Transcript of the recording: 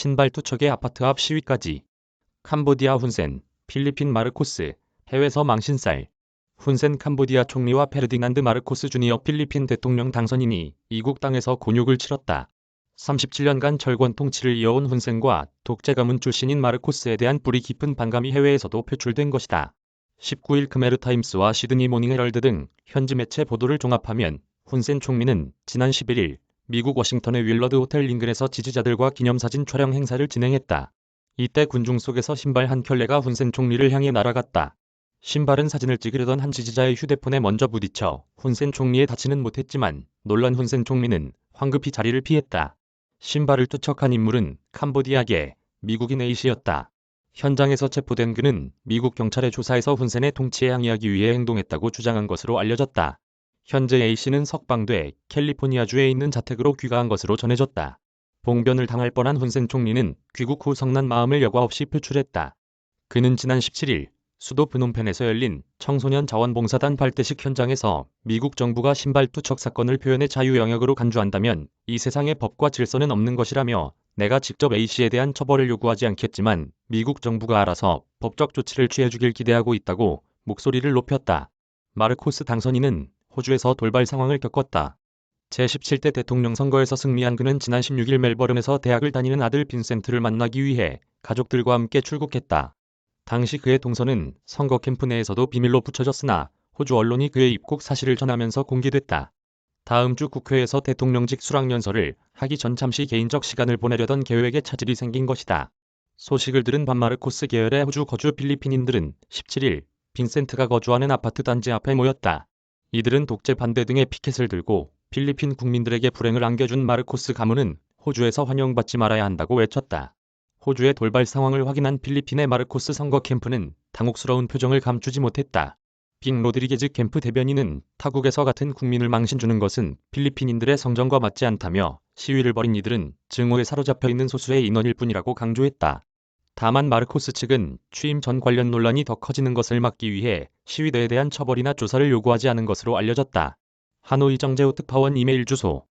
신발 투척에 아파트 앞 시위까지. 캄보디아 훈센, 필리핀 마르코스, 해외에서 망신살. 훈센 캄보디아 총리와 페르디난드 마르코스 주니어 필리핀 대통령 당선인이 이국 땅에서 곤욕을 치렀다. 37년간 철권 통치를 이어온 훈센과 독재 가문 출신인 마르코스에 대한 뿌리 깊은 반감이 해외에서도 표출된 것이다. 19일 크메르타임스와 시드니 모닝헤럴드 등 현지 매체 보도를 종합하면 훈센 총리는 지난 11일 미국 워싱턴의 윌러드 호텔 인근에서 지지자들과 기념사진 촬영 행사를 진행했다. 이때 군중 속에서 신발 한 켤레가 훈센 총리를 향해 날아갔다. 신발은 사진을 찍으려던 한 지지자의 휴대폰에 먼저 부딪혀 훈센 총리에 닿지는 못했지만 놀란 훈센 총리는 황급히 자리를 피했다. 신발을 투척한 인물은 캄보디아계 미국인 A씨였다. 현장에서 체포된 그는 미국 경찰의 조사에서 훈센의 통치에 항의하기 위해 행동했다고 주장한 것으로 알려졌다. 현재 A씨는 석방돼 캘리포니아주에 있는 자택으로 귀가한 것으로 전해졌다. 봉변을 당할 뻔한 훈센 총리는 귀국 후 성난 마음을 여과 없이 표출했다. 그는 지난 17일 수도 프놈펜에서 열린 청소년 자원봉사단 발대식 현장에서 미국 정부가 신발 투척 사건을 표현의 자유 영역으로 간주한다면 이 세상에 법과 질서는 없는 것이라며 내가 직접 A씨에 대한 처벌을 요구하지 않겠지만 미국 정부가 알아서 법적 조치를 취해주길 기대하고 있다고 목소리를 높였다. 마르코스 당선인은 호주에서 돌발 상황을 겪었다. 제17대 대통령 선거에서 승리한 그는 지난 16일 멜버른에서 대학을 다니는 아들 빈센트를 만나기 위해 가족들과 함께 출국했다. 당시 그의 동선은 선거 캠프 내에서도 비밀로 붙여졌으나 호주 언론이 그의 입국 사실을 전하면서 공개됐다. 다음 주 국회에서 대통령직 수락연설을 하기 전 잠시 개인적 시간을 보내려던 계획에 차질이 생긴 것이다. 소식을 들은 반마르코스 계열의 호주 거주 필리핀인들은 17일 빈센트가 거주하는 아파트 단지 앞에 모였다. 이들은 독재 반대 등의 피켓을 들고 필리핀 국민들에게 불행을 안겨준 마르코스 가문은 호주에서 환영받지 말아야 한다고 외쳤다. 호주의 돌발 상황을 확인한 필리핀의 마르코스 선거 캠프는 당혹스러운 표정을 감추지 못했다. 빅 로드리게즈 캠프 대변인은 타국에서 같은 국민을 망신주는 것은 필리핀인들의 성정과 맞지 않다며 시위를 벌인 이들은 증오에 사로잡혀 있는 소수의 인원일 뿐이라고 강조했다. 다만 마르코스 측은 취임 전 관련 논란이 더 커지는 것을 막기 위해 시위대에 대한 처벌이나 조사를 요구하지 않은 것으로 알려졌다. 하노이 정재호 특파원 이메일 주소